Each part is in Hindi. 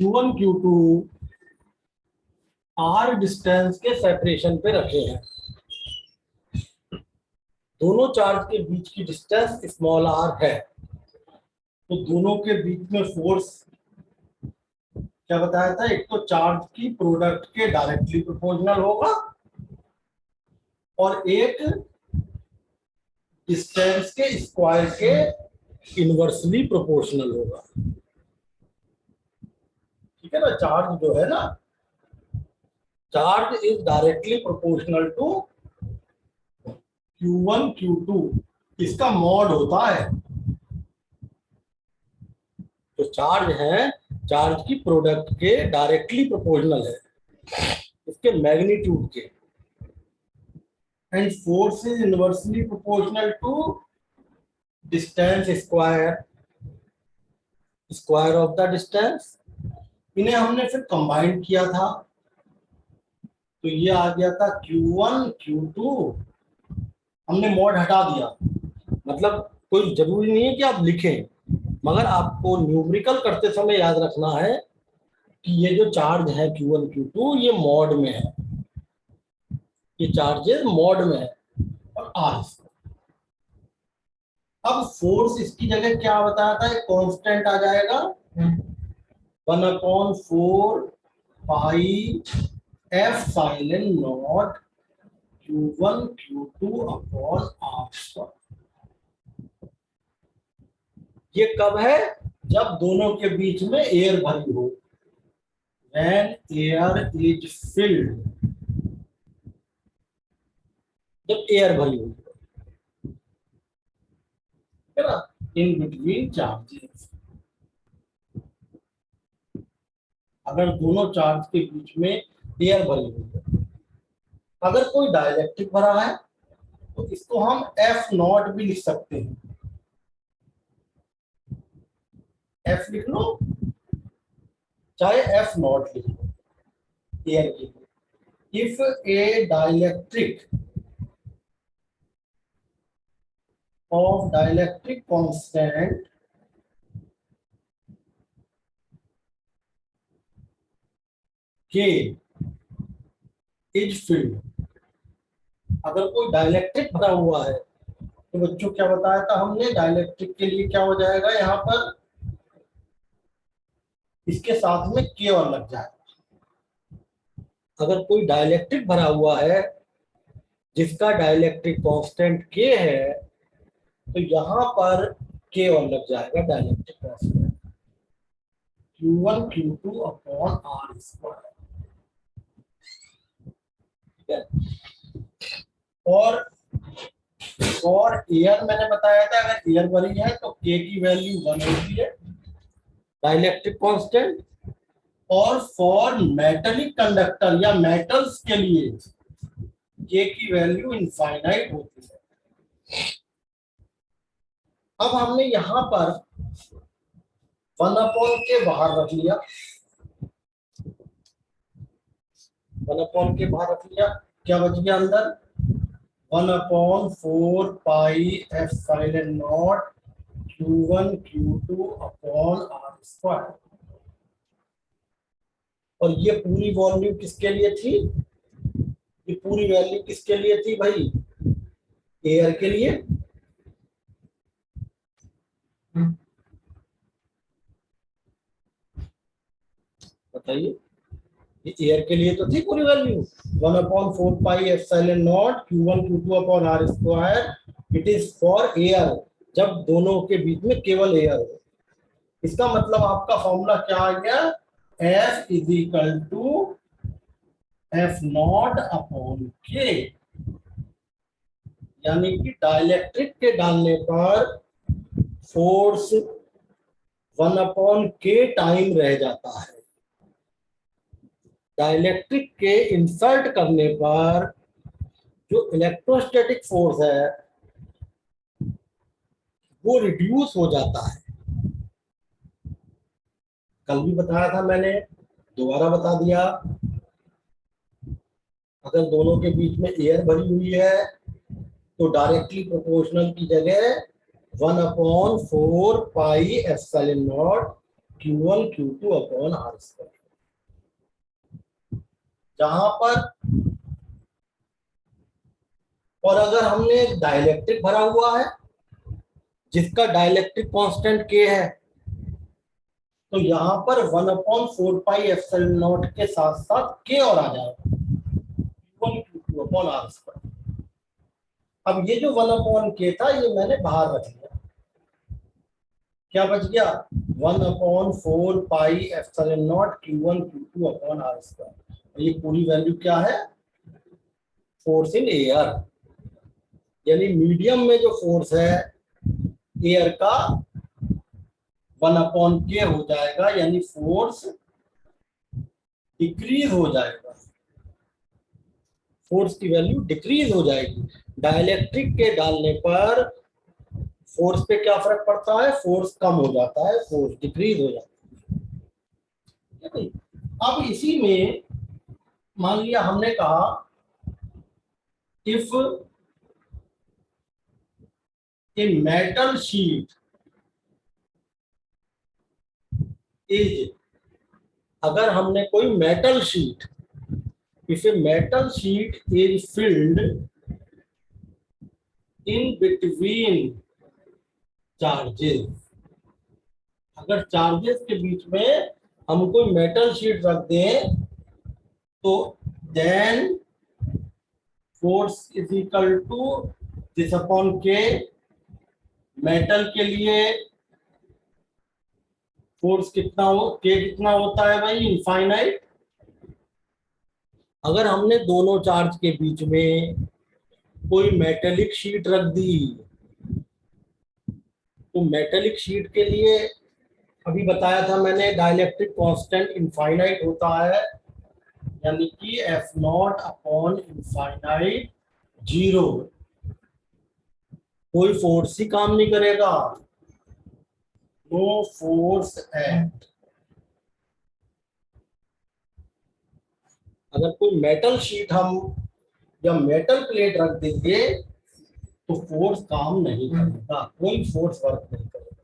Q1 Q2 R डिस्टेंस के सेपरेशन पे रखे हैं। दोनों चार्ज के बीच की डिस्टेंस स्मॉल r है, तो दोनों के बीच में फोर्स क्या बताया था, एक तो चार्ज की प्रोडक्ट के डायरेक्टली प्रोपोर्शनल होगा और एक डिस्टेंस के स्क्वायर के इनवर्सली प्रोपोर्शनल होगा। ठीक है ना, चार्ज जो है ना, charge is directly proportional to Q1 Q2, इसका मॉड होता है। तो चार्ज है, चार्ज की प्रोडक्ट के डायरेक्टली प्रोपोर्शनल है, इसके मैग्नीट्यूड के। And force is inversely proportional to distance square, square of the distance. इन्हें हमने फिर कंबाइन किया था, तो ये आ गया था Q1 Q2। हमने मॉड हटा दिया, मतलब कोई जरूरी नहीं है कि आप लिखें, मगर आपको न्यूमेरिकल करते समय याद रखना है कि ये जो चार्ज है Q1 Q2 ये मॉड में है, ये चार्जेस मॉड में है और आर। अब फोर्स इसकी जगह क्या बताया था, एक कांस्टेंट आ जाएगा 1/4 pi epsilon naught Q1 Q2 upon R. ये कब है, जब दोनों के बीच में एयर भरी हो, when air is filled, जब एयर भरी हो, है ना, इन बिटवीन चार्जेस। अगर दोनों चार्ज के बीच में एयर भरी हुई है, अगर कोई डाइलेक्ट्रिक भरा है तो इसको हम F0 भी लिख सकते हैं। F लिख लो, चाहे F0 लिख लो एयर के लिए। If A dielectric of dielectric constant K is field, अगर कोई डाइलेक्ट्रिक भरा हुआ है तो बच्चों क्या बताया था हमने, डाइलेक्ट्रिक के लिए क्या हो जाएगा, यहाँ पर इसके साथ में K और लग जाएगा। अगर कोई डाइलेक्ट्रिक भरा हुआ है जिसका डाइलेक्ट्रिक कांस्टेंट K है, तो यहाँ पर K और लग जाएगा dielectric constant Q1 Q2 upon R square. ठीक है, और एयर मैंने बताया था, अगर एयर भरी है तो K की वैल्यू 1 होती है डाइलेक्ट्रिक कांस्टेंट, और फॉर मेटेलिक कंडक्टर या मेटल्स के लिए K की वैल्यू इनफाइनाइट होती है। अब हमने यहां पर 1/K बाहर रख लिया, 1/K बाहर रख लिया, क्या बच गया अंदर, 1/4 pi epsilon naught Q1 Q2 upon R square. और ये पूरी वॉल्यूम किसके लिए थी, ये पूरी वैल्यू किसके लिए थी भाई, एयर के लिए। बताइए, ये एयर के लिए तो थी पूरी value, 1/4 pi epsilon naught Q1 Q2 upon R square. It is for air, जब दोनों के बीच में केवल एयर हो। इसका मतलब आपका फॉर्मूला क्या आ गया, F is equal to F0 upon K, यानी कि डाइलेक्ट्रिक के डालने पर फोर्स 1/K टाइम रह जाता है, डाइलेक्ट्रिक के इंसर्ट करने पर जो इलेक्ट्रोस्टैटिक फोर्स है वो रिड्यूस हो जाता है। कल भी बताया था मैंने, दोबारा बता दिया, अगर दोनों के बीच में एयर भरी हुई है तो डायरेक्टली प्रोपोर्शनल की जगह 1/4 pi epsilon naught Q1 Q2 upon R square, जहां पर, और अगर हमने डाइलेक्ट्रिक भरा हुआ है जिसका डाइलेक्ट्रिक कांस्टेंट K है, तो यहां पर 1/4πε0 के साथ साथ K और आ जाएगा, Q1 Q2 upon R square. अब ये जो 1/K था ये मैंने बाहर रख लिया, क्या बच गया, 1/4πε0 Q1 Q2 upon R square. ये पूरी वैल्यू क्या है, फोर्स इन एयर, यानी मीडियम में जो फोर्स है एयर का 1/K हो जाएगा, यानी फोर्स डिक्रीज हो जाएगा, फोर्स की वैल्यू डिक्रीज हो जाएगी। डाइलेक्ट्रिक के डालने पर फोर्स पे क्या फर्क पड़ता है, फोर्स कम हो जाता है, फोर्स डिक्रीज हो जाता है। अब इसी में मान लिया हमने कहा if a metal sheet is, अगर हमने कोई metal sheet, if a metal sheet is filled in between charges, अगर चार्जेस के बीच में हम कोई मेटल शीट रख दें तो then force is equal to this upon K. Metal के लिए फोर्स कितना हो, के कितना होता है भाई, इनफाइनाइट। अगर हमने दोनों चार्ज के बीच में कोई मेटेलिक शीट रख दी, तो मेटेलिक शीट के लिए अभी बताया था मैंने, डाइलेक्ट्रिक कांस्टेंट इनफाइनाइट होता है, यानी कि F0 अपॉन इनफाइनाइट 0, कोई फोर्स ही काम नहीं करेगा, नो फोर्स एक्ट। अगर कोई मेटल शीट हम या मेटल प्लेट रख देंगे तो फोर्स काम नहीं करेगा, कोई फोर्स वर्क नहीं करेगा,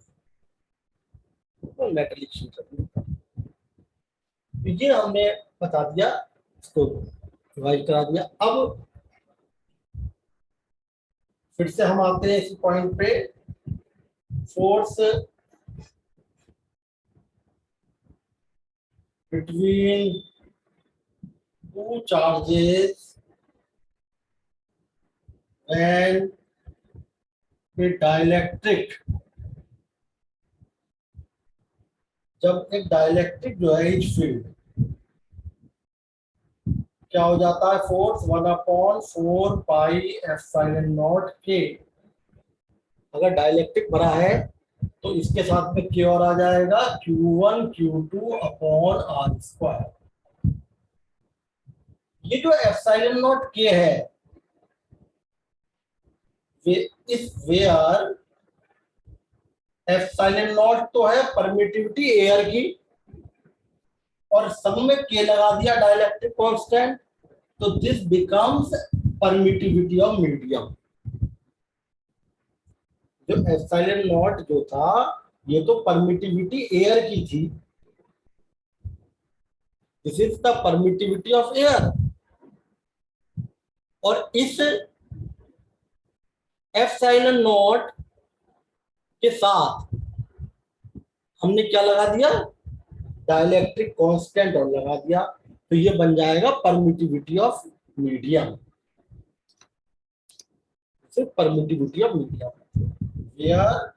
तो मेटलिक शीट रखेगा। तो ये हमने बता दिया, इसको रिवाइज करा दिया। अब फिर से हम आते हैं इसी पॉइंट पे, force between two charges and a dielectric, जब एक डाइलेक्ट्रिक जो है इज फील्ड, क्या हो जाता है, फोर्स 1/4πε0 के। अगर डाइलेक्ट्रिक भरा है तो इसके साथ में K और आ जाएगा, Q1 Q2 upon R square. ये जो ε0 K है, इस वेयर ε0 तो है परमिटिविटी एयर की, और सब में K लगा दिया डाइलेक्ट्रिक कांस्टेंट, तो this becomes permittivity of medium. जो ε0 जो था ये तो परमिटिविटी एयर की थी, this is the permittivity of air, और इस ε0 के साथ हमने क्या लगा दिया, डाइलेक्ट्रिक कांस्टेंट और लगा दिया, तो ये बन जाएगा परमिटिविटी ऑफ मीडियम, सिर्फ permittivity of medium, where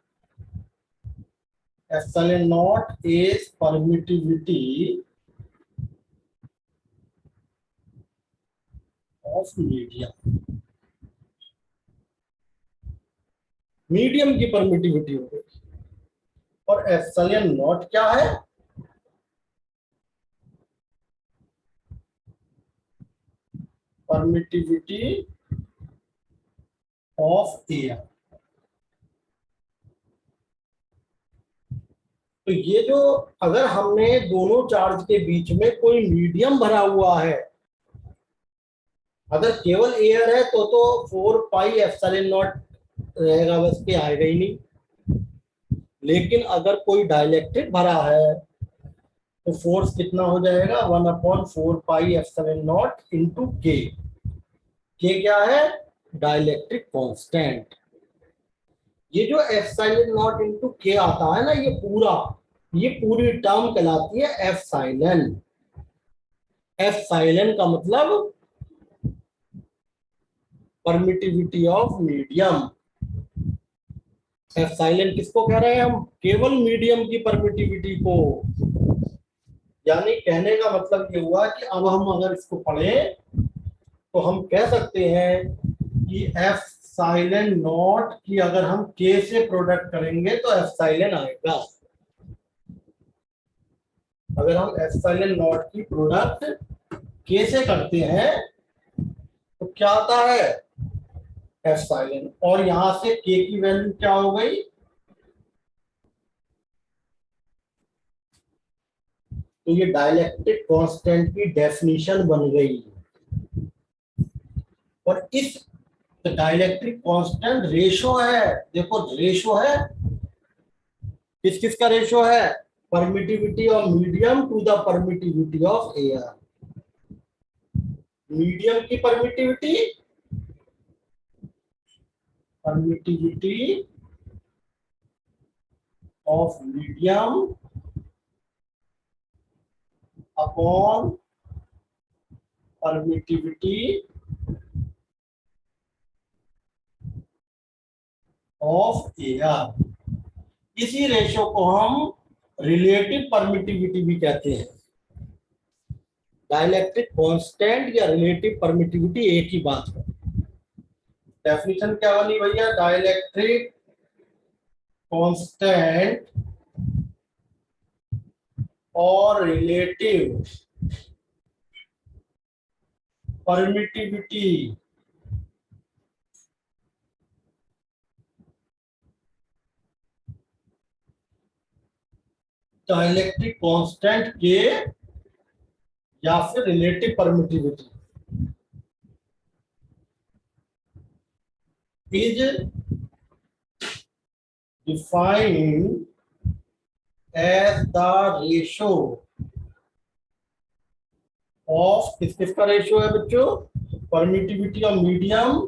ε0 is permittivity of medium, medium की परमिटिविटी हो गई। और ε0 क्या है, परमिटिविटी ऑफ एयर। तो ये जो, अगर हमने दोनों चार्ज के बीच में कोई मीडियम भरा हुआ है, अगर केवल एयर है तो 4πε0 रहेगा, बस के आएगा ही नहीं। लेकिन अगर कोई डाइलेक्ट्रिक भरा है तो फोर्स कितना हो जाएगा 1/4 पाई एप्सिलॉन नॉट इंटू के। के क्या है? Dielectric constant. ये जो एप्सिलॉन नॉट इंटू के आता है ना, ये पूरी टर्म कहलाती है एप्सिलॉन। एप्सिलॉन का मतलब परमिटिविटी ऑफ मीडियम। एप्सिलॉन किसको कह रहे हैं हम? केवल मीडियम की परमिटिविटी को। यानी कहने का मतलब ये हुआ कि अब हम अगर इसको पढ़ें तो हम कह सकते हैं कि एप्सिलॉन नॉट की अगर हम के से प्रोडक्ट करेंगे तो एप्सिलॉन आएगा। अगर हम एप्सिलॉन नॉट की प्रोडक्ट के से करते हैं तो क्या आता है? एप्सिलॉन। और यहां से के की वैल्यू क्या हो गई? तो ये डाइलेक्ट्रिक कांस्टेंट की डेफिनेशन बन गई। और इस डाइलेक्ट्रिक कांस्टेंट रेशो है। देखो रेशो है, किस किस का रेशो है? Permittivity of medium to the permittivity of air. Medium की permittivity of medium upon permittivity of air. इसी रेशो को हम रिलेटिव परमिटिविटी भी कहते हैं। डाइलेक्ट्रिक कांस्टेंट या रिलेटिव परमिटिविटी एक ही बात है। डेफिनेशन क्या बनी भैया? डाइलेक्ट्रिक कांस्टेंट और रिलेटिव परमिटिविटी डाइलेक्ट्रिक कांस्टेंट के या फिर relative permittivity is defined as the ratio of, किस किसका रेशो है बच्चों? परमिटिविटी ऑफ मीडियम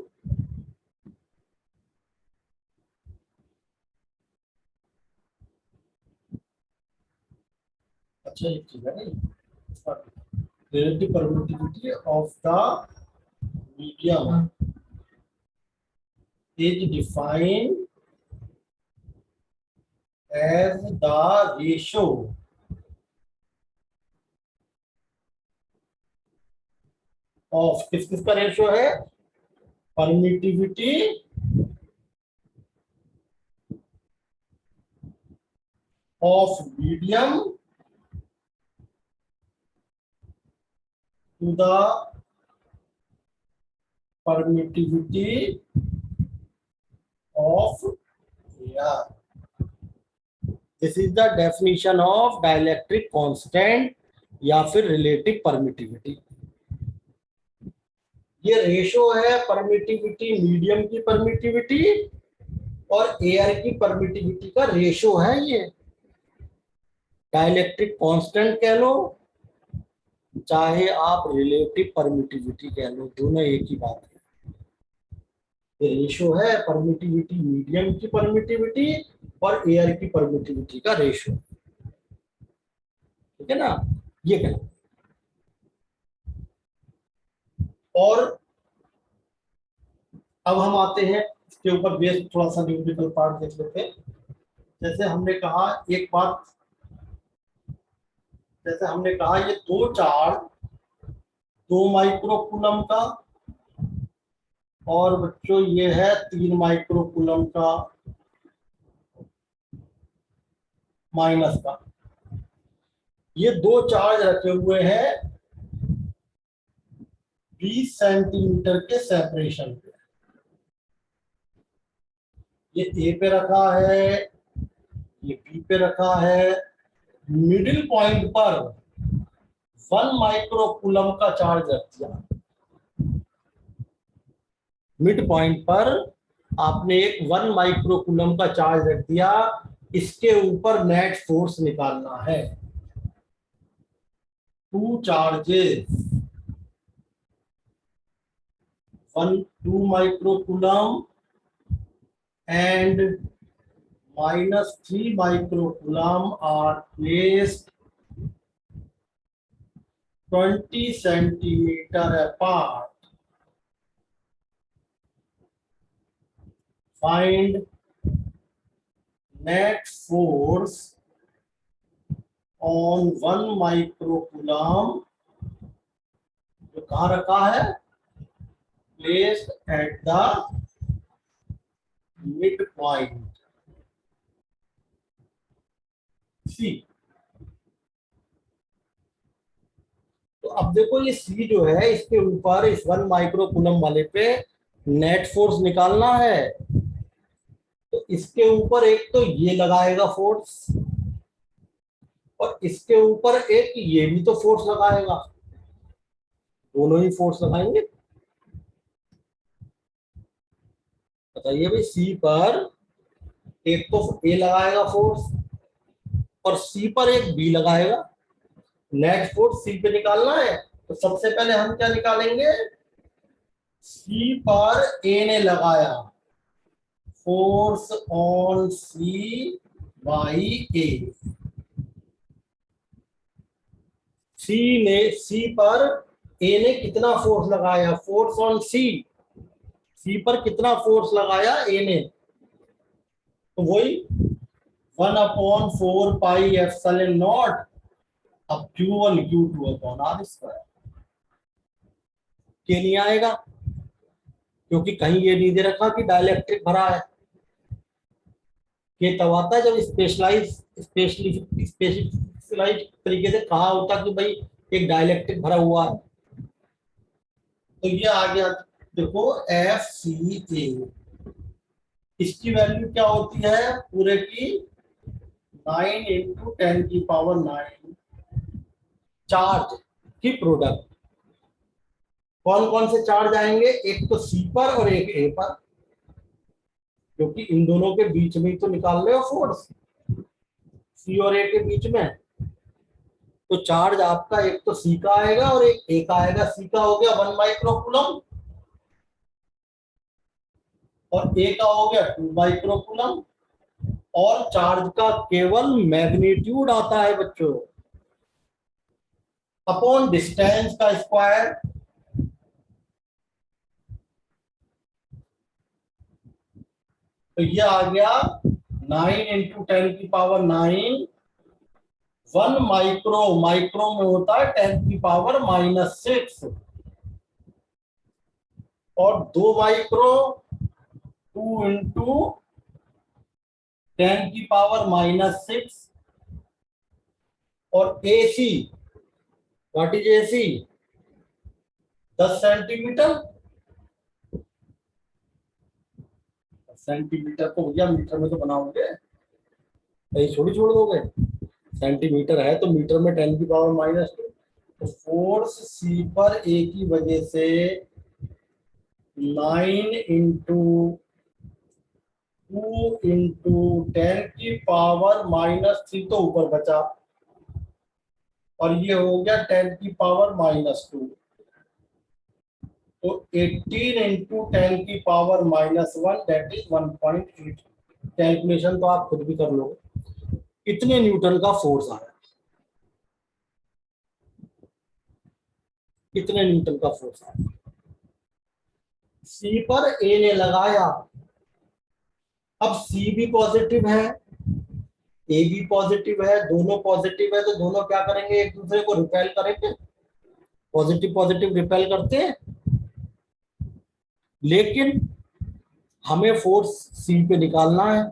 अच्छा एक चीज है नहीं, relative permittivity of the medium is defined as the ratio of, किस किसका रेशो है? Permittivity of medium to the permittivity of air. This is the definition of dielectric constant या फिर रिलेटिव परमिटिविटी। ये रेशो है परमिटिविटी, मीडियम की परमिटिविटी और एयर की परमिटिविटी का रेशो है। ये डाइलेक्ट्रिक कांस्टेंट कह लो चाहे आप रिलेटिव परमिटिविटी कह लो, दोनों एक ही बात है। ये रेशो है परमिटिविटी, मीडियम की परमिटिविटी और एयर की परमिटिविटी का रेशो। ठीक है ना? ये कहना। और अब हम आते हैं इसके ऊपर बेस्ड थोड़ा सा न्यूमेरिकल पार्ट देख लेते हैं। जैसे हमने कहा एक बात, जैसे हमने कहा ये दो चार्ज 2 माइक्रोकूलम का और बच्चों ये है 3 माइक्रोकूलम का माइनस का। ये दो चार्ज रखे हुए हैं 20 सेंटीमीटर के सेपरेशन पे। ये ए पे रखा है, ये बी पे रखा है। मिडिल पॉइंट पर 1 माइक्रोकूलम का चार्ज रख दिया। मिड पॉइंट पर आपने एक 1 माइक्रोकूलम का चार्ज रख दिया। इसके ऊपर नेट फोर्स निकालना है। two charges, one 2 microcoulomb and minus 3 microcoulomb are placed 20 centimeter apart. Find net force on 1 microcoulomb, जो कहाँ रखा है, placed at the midpoint C. तो अब देखो ये C जो है, इसके ऊपर इस 1 माइक्रोकूलम वाले पे नेट फोर्स निकालना है। तो इसके ऊपर एक तो ये लगाएगा फोर्स, और इसके ऊपर एक ये भी तो फोर्स लगाएगा, दोनों ही फोर्स लगाएंगे। बताइए भाई, सी पर एक तो ए लगाएगा फोर्स और सी पर एक बी लगाएगा। नेट फोर्स सी पे निकालना है, तो सबसे पहले हम क्या निकालेंगे, सी पर ए ने लगाया फोर्स ऑन सी बाई ए। सी पर ए ने कितना फोर्स लगाया, फोर्स ऑन सी पर कितना फोर्स लगाया ए ने, तो वही 1/4 पाई एप्सिलॉन नॉट अब Q1 Q2 upon R square. के नहीं आएगा क्योंकि कहीं ये नहीं दे रखा कि डाइलेक्ट्रिक भरा है। ये तब आता है जब स्पेशलाइज तरीके से कहा होता कि भाई एक डाइलेक्ट्रिक भरा हुआ है। तो ये आ गया, देखो FCA, इसकी वैल्यू क्या होती है, पूरे की 9 × 10⁹ चार्ज की प्रोडक्ट। कौन कौन से चार्ज आएंगे, एक तो सी पर और एक ए पर, क्योंकि इन दोनों के बीच में तो निकाल रहे हो फोर्स, सी और ए के बीच में। तो चार्ज आपका एक तो सी का आएगा और एक ए का आएगा। सी का हो गया 1 माइक्रोकूलम और ए का हो गया 2 माइक्रोकूलम। और चार्ज का केवल मैग्नीट्यूड आता है बच्चों, अपॉन डिस्टेंस का स्क्वायर। तो ये आ गया 9 × 10⁹ 1 माइक्रो में होता है 10⁻⁻6 और 2 माइक्रो 2 × 10⁻⁻6 और AC, what is AC, 10 centimetre. Centimetre को भैया मीटर में तो बनाओगे, कहीं छोड़ी छोड़ दोगे। सेंटीमीटर है तो मीटर में 10⁻⁻²। तो फोर्स सी पर ए की वजह से 9 × 2 × 10⁻³ तो ऊपर बचा, और ये हो गया 10⁻²। तो 18 × 10⁻⁻1 दैट इज 1.8। कैलकुलेशन तो आप खुद भी कर लोगे। कितने न्यूटन का फोर्स आया, कितने न्यूटन का फोर्स आया। सी पर ए ने लगाया, अब सी भी पॉजिटिव है, ए भी पॉजिटिव है, दोनों पॉजिटिव है, तो दोनों क्या करेंगे, एक दूसरे को रिपेल करेंगे। पॉजिटिव पॉजिटिव रिपेल करते हैं, लेकिन हमें फोर्स सी पे निकालना है,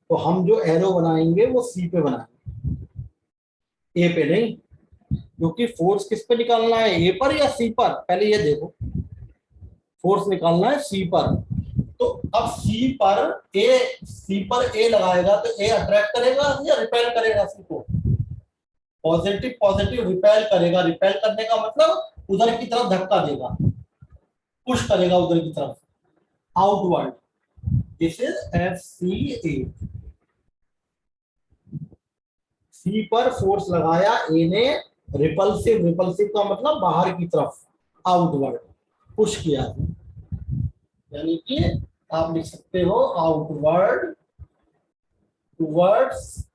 तो हम जो एरो बनाएंगे वो सी पे बनाएंगे, ए पे नहीं। क्योंकि फोर्स किस पे निकालना है, ए पर या सी पर, पहले ये देखो। फोर्स निकालना है सी पर, तो अब सी पर ए लगाएगा तो ए अट्रैक्ट करेगा या रिपेल करेगा सी को। पॉजिटिव पॉजिटिव रिपेल करेगा। रिपेल करने का मतलब उधर की तरफ धक्का देगा, पुश करेगा उधर की तरफ, आउटवर्ड। This is FCA। सी पर फोर्स लगाया ए ने रिपल्सिव, रिपल्सिव का मतलब बाहर की तरफ, आउटवर्ड, पुश किया, यानी कि आप लिख सकते हो आउटवर्ड टुवर्ड्स,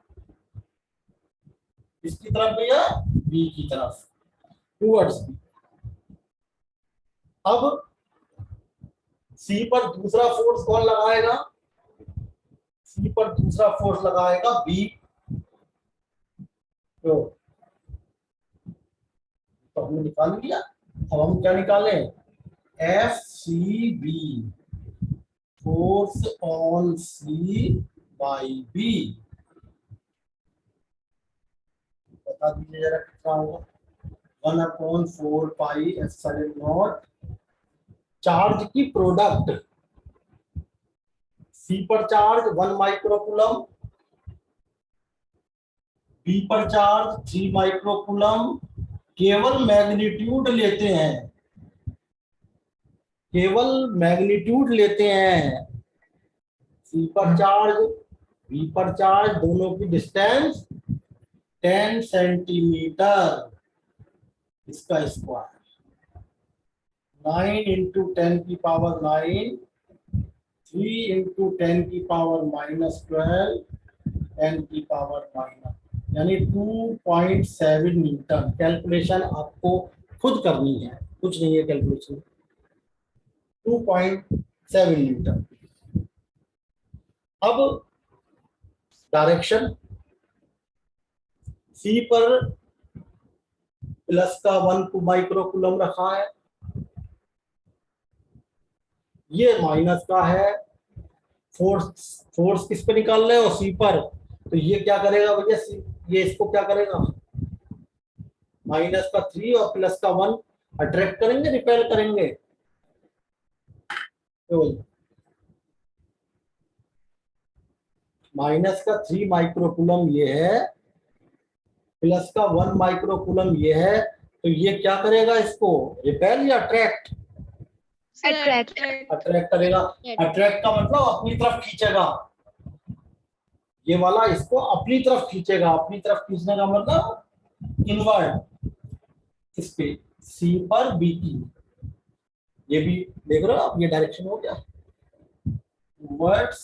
किसकी तरफ भैया, बी की तरफ, टुवर्ड्स बी। अब सी पर दूसरा फोर्स कौन लगाएगा, सी पर दूसरा फोर्स लगाएगा बी, तो हमने निकाल लिया। अब हम क्या निकालें, F C B, force on C by B, बता दीजिए जरा कितना होगा। 1/4 पाई एप्सिलॉन नॉट, चार्ज की प्रोडक्ट, सी पर चार्ज 1 माइक्रोकूलम, बी पर चार्ज 3 माइक्रोकूलम, केवल मैग्नीट्यूड लेते हैं, केवल मैग्नीट्यूड लेते हैं, सी पर चार्ज बी पर चार्ज, दोनों की डिस्टेंस 10 सेंटीमीटर, इसका स्क्वायर 9 × 10⁻⁹, 3 × 10⁻⁻12, 10⁻⁻, यानी 2.7 न्यूटन। कैलकुलेशन आपको खुद करनी है, कुछ नहीं है कैलकुलेशन, 2.7 न्यूटन। अब डायरेक्शन, सी पर प्लस का 1 माइक्रोकूलम रखा है, ये माइनस का है, फोर्स, फोर्स किस पे निकाल रहे हो, सी पर, तो ये क्या करेगा भैया, ये इसको क्या करेगा, माइनस का 3 और प्लस का 1 अट्रैक्ट करेंगे, रिपेल करेंगे, तो माइनस का 3 माइक्रोकूलम ये है, प्लस का 1 माइक्रोकूलम ये है, तो ये क्या करेगा, इसको रिपेल या अट्रैक्ट, अट्रैक्ट, अट्रैक्ट करेगा। अट्रैक्ट का मतलब अपनी तरफ खींचेगा, ये वाला इसको अपनी तरफ खींचेगा, अपनी तरफ खींचने का मतलब इनवर्ड, इस पे सी पर बी की, ये भी देख रहे हो आप, ये डायरेक्शन हो गया टुवर्ड्स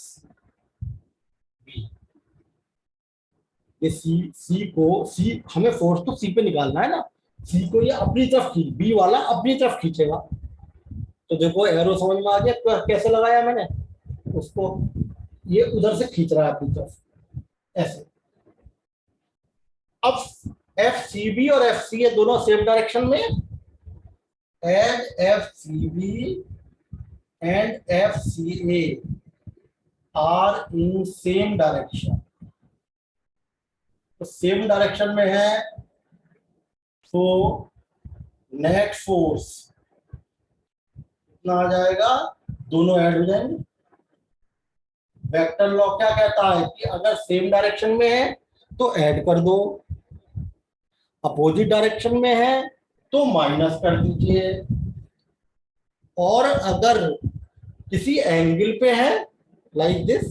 बी। ये सी को, सी हमें फोर्स तो सी पे निकालना है ना, सी को ये अपनी तरफ खींच, बी वाला अपनी तरफ खींचेगा, तो देखो एरो समझ में आ गया, कैसे लगाया मैंने उसको, ये उधर से खींच रहा है अपनी तरफ, ऐसे। अब एफ सी बी और एफ सी ए दोनों सेम डायरेक्शन में, and F C B and F C A are in same direction, तो सेम डायरेक्शन में है, तो नेट फोर्स कितना आ जाएगा, दोनों ऐड हो जाएंगे। वेक्टर लॉ क्या कहता है कि अगर सेम डायरेक्शन में है तो ऐड कर दो, अपोजिट डायरेक्शन में है तो माइनस कर दीजिए, और अगर किसी एंगल पे है लाइक दिस,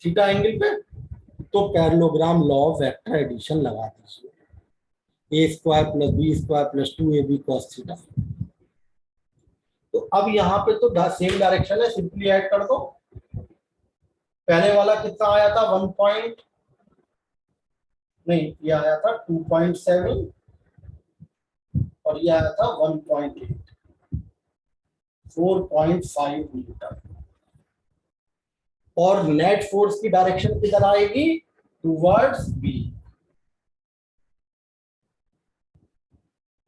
थीटा एंगल पे, तो parallelogram law of vector addition लगा दीजिए, a² + b² + 2ab cos theta. तो अब यहाँ पे तो सेम डायरेक्शन है, सिंपली ऐड कर दो। पहले वाला कितना आया था, 1 पॉइंट, नहीं ये आया था 2.7, और ये आया था 1.8, 4.5 न्यूटन। और नेट फोर्स की डायरेक्शन किधर आएगी, टुवर्ड्स बी,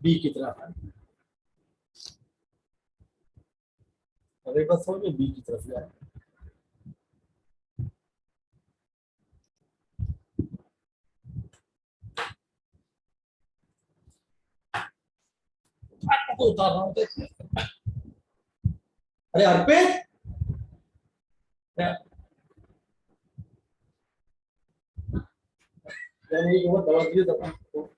बी की तरफ आएगी, अरे बस हो गया, बी की तरफ जाए। आपको उतार रहा हूं तो अरे अर्पित, नहीं वो दवा दिए दबा तो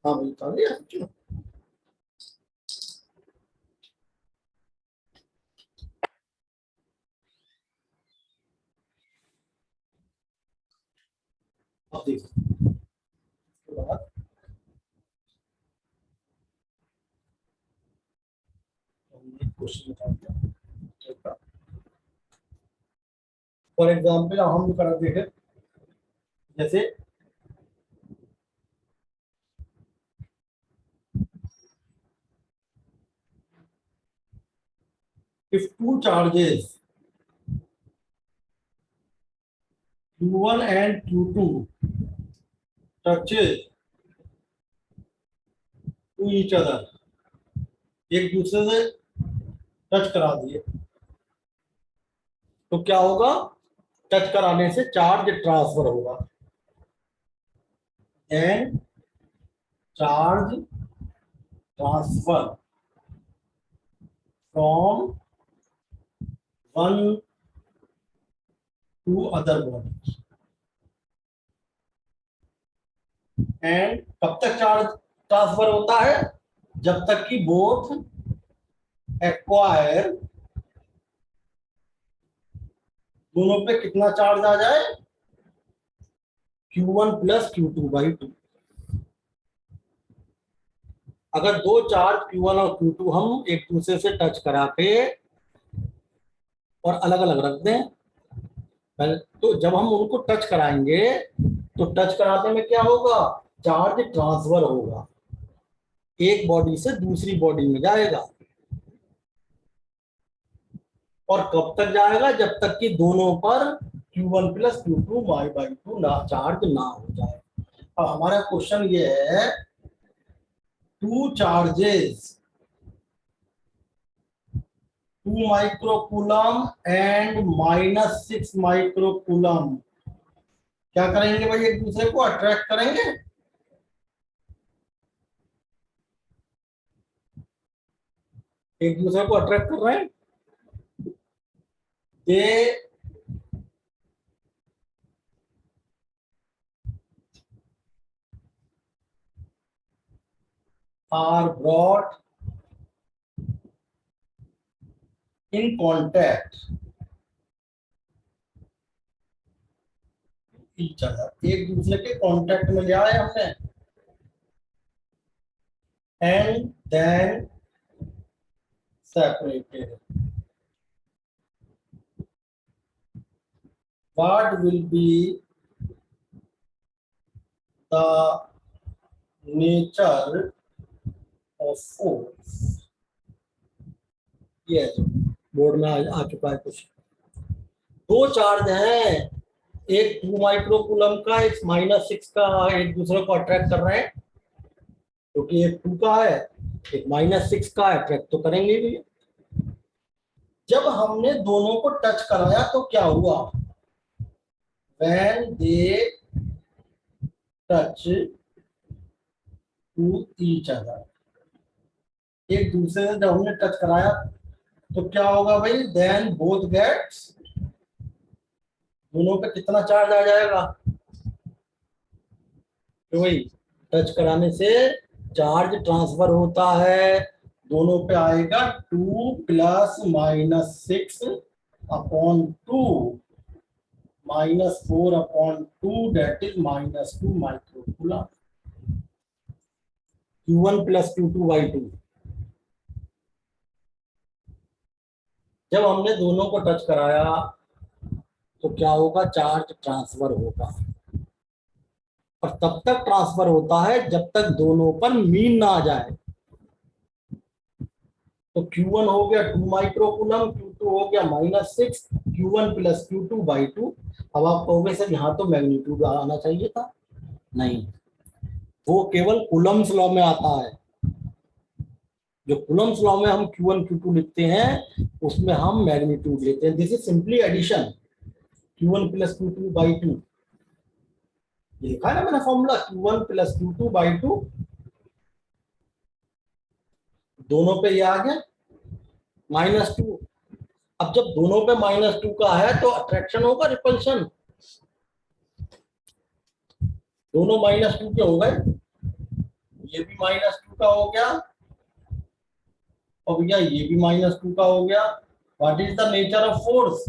हाँ भाई कर लिया क्यों? अब देखो उसके बाद हमने क्वेश्चन बता दिया। फॉर एग्जाम्पल हम कर देखें, जैसे if two charges Q1 and Q2 touches to each other, एक दूसरे से टच करा दिए तो क्या होगा? टच कराने से चार्ज ट्रांसफर होगा and charge transfer from one two other body. And कब तक चार्ज ट्रांसफर होता है? जब तक कि बोथ एक्वायर, दोनों पे कितना चार्ज आ जाए? Q1 plus Q2/2। अगर दो चार्ज Q1 और Q2 हम एक दूसरे से टच करा के और अलग अलग रख दें, तो जब हम उनको टच कराएंगे तो टच कराने में क्या होगा? चार्ज ट्रांसफर होगा, एक बॉडी से दूसरी बॉडी में जाएगा। और कब तक जाएगा? जब तक कि दोनों पर Q1 प्लस Q2/2 ना चार्ज ना हो जाए। अब हमारा क्वेश्चन ये है, two charges 2 microcoulomb and -6 microcoulomb क्या करेंगे भाई? एक दूसरे को अट्रैक्ट करेंगे। एक दूसरे को अट्रैक्ट कर रहे हैं। They are brought in contact each other, एक दूसरे के कांटेक्ट में ले आए हमने। And then separated, what will be the nature of force? ये बोर्ड में आ चुका है कुछ। दो चार्ज हैं, एक 2 माइक्रोकूलम का, एक -6 का, एक दूसरे को अट्रैक्ट कर रहे हैं क्योंकि एक 2 का है, एक -6 का है, अट्रैक्ट तो करेंगे भी। जब हमने दोनों को टच कराया तो क्या हुआ? when they touch to each other, एक दूसरे से जब हमने टच कराया तो क्या होगा भाई? then both gets, दोनों पे कितना चार्ज आ जाएगा? तो भाई टच कराने से चार्ज ट्रांसफर होता है, दोनों पे आएगा 2 + -6/2 -4/2, that is -2 microcoulomb. Q1 + Q2/2। जब हमने दोनों को टच कराया तो क्या होगा? चार्ज ट्रांसफर होगा। और तब तक ट्रांसफर होता है जब तक दोनों पर मीन ना आ जाए। तो Q1 हो गया 2 माइक्रोकूलम, Q2 हो गया -6, Q1 + Q2/2। अब आप कहोगे सर यहाँ तो मैग्नीट्यूड आना चाहिए था। नहीं, वो केवल कूलम्स लॉ में आता है। जो कूलम्स लॉ में हम Q1 Q2 लिखते हैं उसमें हम मैग्नीट्यूड लेते हैं। This is simply addition, Q1 + Q2/2। ये लिखा है ना मैंने फॉर्मूला, Q1 + Q2/2, दोनों पे ये आ गया -2। अब जब दोनों पे -2 का है तो अट्रैक्शन होगा रिपल्शन, दोनों -2 के हो गए, ये भी -2 का हो गया और भैया ये भी -2 का हो गया। What is the nature of force?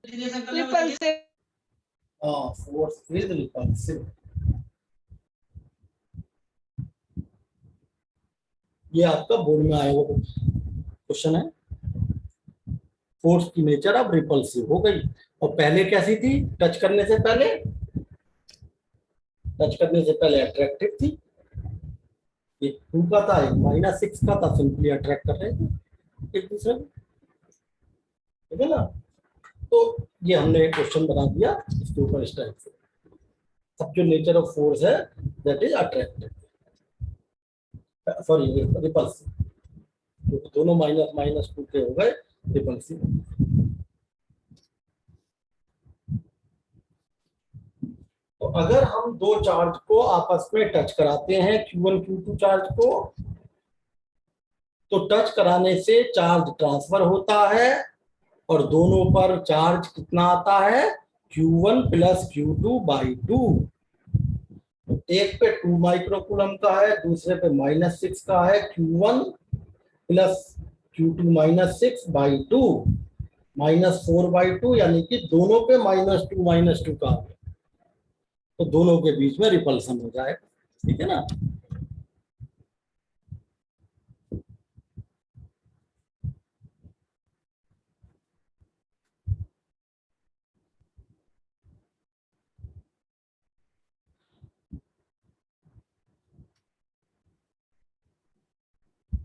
Repulsive. Force is repulsive. ये आपका बोर्ड में आया हुआ क्वेश्चन है। फोर्स की नेचर अब रिपल्सिव हो गई, और पहले कैसी थी? टच करने से पहले, टच करने से पहले अट्रैक्टिव थी। ये 2 का था, एक -6 का था, सिंपली अट्रैक्ट कर रहे थे एक दूसरे को, ठीक है ना। तो ये हमने एक क्वेश्चन बना दिया इसके ऊपर इस टाइप से। अब जो नेचर ऑफ फोर्स है that is attractive, sorry repulsive, तो दोनों -2 के हो गए, रिपल्सिव। तो अगर हम दो चार्ज को आपस में टच कराते हैं, Q1 Q2 चार्ज को, तो टच कराने से चार्ज ट्रांसफर होता है और दोनों पर चार्ज कितना आता है? Q1 + Q2/2। एक पे 2 माइक्रोकूलम का है, दूसरे पे -6 का है। Q1 + Q2 -6/2 -4/2, यानी कि दोनों पे -2 का है, तो दोनों के बीच में रिपल्सन हो जाए, ठीक है ना।